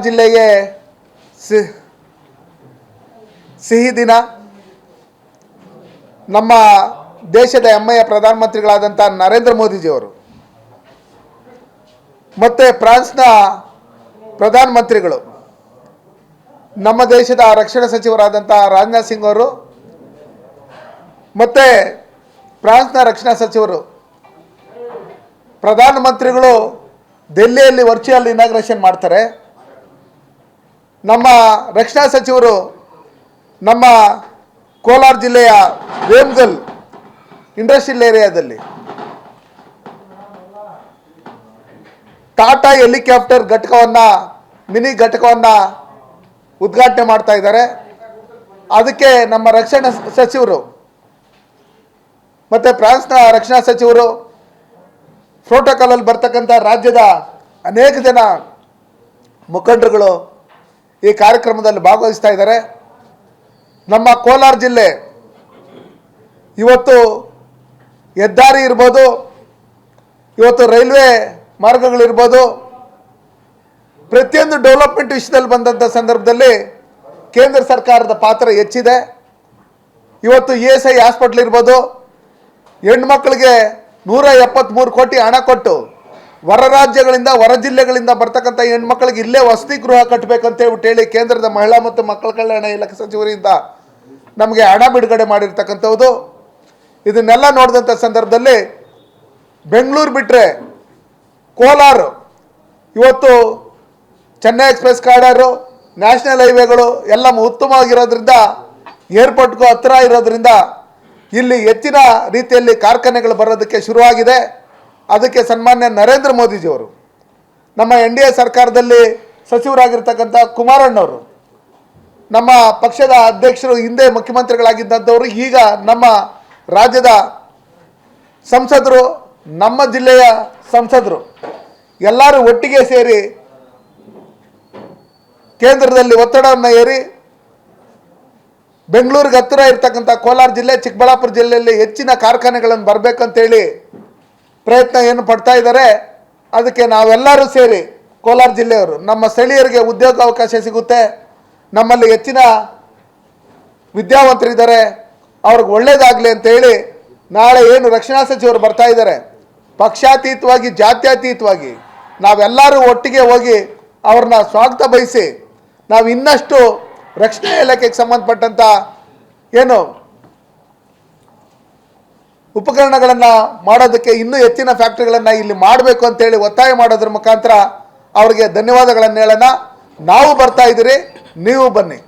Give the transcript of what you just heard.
ಜಿಲ್ಲೆಗೆ ಸಿಹಿ ದಿನ. ನಮ್ಮ ದೇಶದ ಹೆಮ್ಮೆಯ ಪ್ರಧಾನಮಂತ್ರಿಗಳಾದಂಥ ನರೇಂದ್ರ ಮೋದಿಜಿಯವರು ಮತ್ತು ಫ್ರಾನ್ಸ್ನ ಪ್ರಧಾನಮಂತ್ರಿಗಳು, ನಮ್ಮ ದೇಶದ ರಕ್ಷಣಾ ಸಚಿವರಾದಂಥ ರಾಜನಾಥ್ ಸಿಂಗ್ ಅವರು ಮತ್ತು ಫ್ರಾನ್ಸ್ನ ರಕ್ಷಣಾ ಸಚಿವರು, ಪ್ರಧಾನಮಂತ್ರಿಗಳು ದೆಹಲಿಯಲ್ಲಿ ವರ್ಚುವಲ್ ಇನಾಗ್ರೇಷನ್ ಮಾಡ್ತಾರೆ. ನಮ್ಮ ರಕ್ಷಣಾ ಸಚಿವರು ನಮ್ಮ ಕೋಲಾರ ಜಿಲ್ಲೆಯ ವೇಮಗಲ್ ಇಂಡಸ್ಟ್ರಿಯಲ್ ಏರಿಯಾದಲ್ಲಿ ಟಾಟಾ ಹೆಲಿಕಾಪ್ಟರ್ ಘಟಕವನ್ನು, ಮಿನಿ ಘಟಕವನ್ನು ಉದ್ಘಾಟನೆ ಮಾಡ್ತಾ ಇದ್ದಾರೆ. ಅದಕ್ಕೆ ನಮ್ಮ ರಕ್ಷಣಾ ಸಚಿವರು ಮತ್ತು ಫ್ರಾನ್ಸ್ನ ರಕ್ಷಣಾ ಸಚಿವರು, ಪ್ರೋಟೋಕಾಲಲ್ಲಿ ಬರ್ತಕ್ಕಂಥ ರಾಜ್ಯದ ಅನೇಕ ಜನ ಮುಖಂಡರುಗಳು ಈ ಕಾರ್ಯಕ್ರಮದಲ್ಲಿ ಭಾಗವಹಿಸ್ತಾ ಇದ್ದಾರೆ. ನಮ್ಮ ಕೋಲಾರ ಜಿಲ್ಲೆ ಇವತ್ತು ಹೆದ್ದಾರಿ ಇರ್ಬೋದು, ಇವತ್ತು ರೈಲ್ವೆ ಮಾರ್ಗಗಳಿರ್ಬೋದು, ಪ್ರತಿಯೊಂದು ಡೆವಲಪ್ಮೆಂಟ್ ವಿಷಯದಲ್ಲಿ ಬಂದಂಥ ಸಂದರ್ಭದಲ್ಲಿ ಕೇಂದ್ರ ಸರ್ಕಾರದ ಪಾತ್ರ ಹೆಚ್ಚಿದೆ. ಇವತ್ತು ESI ಹಾಸ್ಪಿಟ್ಲ್ ಇರ್ಬೋದು, ಹೆಣ್ಮಕ್ಳಿಗೆ 173 ಕೋಟಿ ಹಣ ಕೊಟ್ಟು ಹೊರ ರಾಜ್ಯಗಳಿಂದ, ಹೊರ ಜಿಲ್ಲೆಗಳಿಂದ ಬರ್ತಕ್ಕಂಥ ಹೆಣ್ಮಕ್ಳಿಗೆ ಇಲ್ಲೇ ವಸತಿ ಗೃಹ ಕಟ್ಟಬೇಕಂತ ಹೇಳಿ ಕೇಂದ್ರದ ಮಹಿಳಾ ಮತ್ತು ಮಕ್ಕಳ ಕಲ್ಯಾಣ ಇಲಾಖೆ ಸಚಿವರಿಂದ ನಮಗೆ ಹಣ ಬಿಡುಗಡೆ ಮಾಡಿರ್ತಕ್ಕಂಥದ್ದು. ಇದನ್ನೆಲ್ಲ ನೋಡಿದಂಥ ಸಂದರ್ಭದಲ್ಲಿ ಬೆಂಗಳೂರು ಬಿಟ್ಟರೆ ಕೋಲಾರ ಇವತ್ತು ಚೆನ್ನೈ ಎಕ್ಸ್ಪ್ರೆಸ್ ಕಾರಿಡಾರು, ನ್ಯಾಷನಲ್ ಹೈವೇಗಳು ಎಲ್ಲ ಉತ್ತಮವಾಗಿರೋದ್ರಿಂದ, ಏರ್ಪೋರ್ಟ್ಗೂ ಹತ್ತಿರ ಇರೋದ್ರಿಂದ ಇಲ್ಲಿ ಹೆಚ್ಚಿನ ರೀತಿಯಲ್ಲಿ ಕಾರ್ಖಾನೆಗಳು ಬರೋದಕ್ಕೆ ಶುರುವಾಗಿದೆ. ಅದಕ್ಕೆ ಸನ್ಮಾನ್ಯ ನರೇಂದ್ರ ಮೋದಿಜಿಯವರು, ನಮ್ಮ NDA ಸರ್ಕಾರದಲ್ಲಿ ಸಚಿವರಾಗಿರ್ತಕ್ಕಂಥ ಕುಮಾರಣ್ಣವರು, ನಮ್ಮ ಪಕ್ಷದ ಅಧ್ಯಕ್ಷರು, ಹಿಂದೆ ಮುಖ್ಯಮಂತ್ರಿಗಳಾಗಿದ್ದಂಥವರು, ಈಗ ನಮ್ಮ ರಾಜ್ಯದ ಸಂಸದರು, ನಮ್ಮ ಜಿಲ್ಲೆಯ ಸಂಸದರು ಎಲ್ಲರೂ ಒಟ್ಟಿಗೆ ಸೇರಿ ಕೇಂದ್ರದಲ್ಲಿ ಒತ್ತಡವನ್ನು ಏರಿ ಬೆಂಗಳೂರಿಗೆ ಹತ್ತಿರ ಇರ್ತಕ್ಕಂಥ ಕೋಲಾರ ಜಿಲ್ಲೆ, ಚಿಕ್ಕಬಳ್ಳಾಪುರ ಜಿಲ್ಲೆಯಲ್ಲಿ ಹೆಚ್ಚಿನ ಕಾರ್ಖಾನೆಗಳನ್ನು ಬರಬೇಕಂತೇಳಿ ಪ್ರಯತ್ನ ಏನು ಪಡ್ತಾ ಇದ್ದಾರೆ. ಅದಕ್ಕೆ ನಾವೆಲ್ಲರೂ ಸೇರಿ ಕೋಲಾರ ಜಿಲ್ಲೆಯವರು, ನಮ್ಮ ಸ್ಥಳೀಯರಿಗೆ ಉದ್ಯೋಗಾವಕಾಶ ಸಿಗುತ್ತೆ, ನಮ್ಮಲ್ಲಿ ಹೆಚ್ಚಿನ ವಿದ್ಯಾವಂತರಿದ್ದಾರೆ, ಅವ್ರಿಗೆ ಒಳ್ಳೆಯದಾಗಲಿ ಅಂತೇಳಿ ನಾಳೆ ಏನು ರಕ್ಷಣಾ ಸಚಿವರು ಬರ್ತಾ ಇದ್ದಾರೆ, ಪಕ್ಷಾತೀತವಾಗಿ ಜಾತ್ಯತೀತವಾಗಿ ನಾವೆಲ್ಲರೂ ಒಟ್ಟಿಗೆ ಹೋಗಿ ಅವ್ರನ್ನ ಸ್ವಾಗತ ಬಯಸಿ ನಾವು ಇನ್ನಷ್ಟು ರಕ್ಷಣಾ ಇಲಾಖೆಗೆ ಸಂಬಂಧಪಟ್ಟಂಥ ಏನು ಉಪಕರಣಗಳನ್ನು ಮಾಡೋದಕ್ಕೆ ಇನ್ನೂ ಹೆಚ್ಚಿನ ಫ್ಯಾಕ್ಟ್ರಿಗಳನ್ನು ಇಲ್ಲಿ ಮಾಡಬೇಕು ಅಂತೇಳಿ ಒತ್ತಾಯ ಮಾಡೋದ್ರ ಮುಖಾಂತರ ಅವರಿಗೆ ಧನ್ಯವಾದಗಳನ್ನು ಹೇಳೋಣ. ನಾವು ಬರ್ತಾ ಇದ್ದೀರಿ, ನೀವು ಬನ್ನಿ.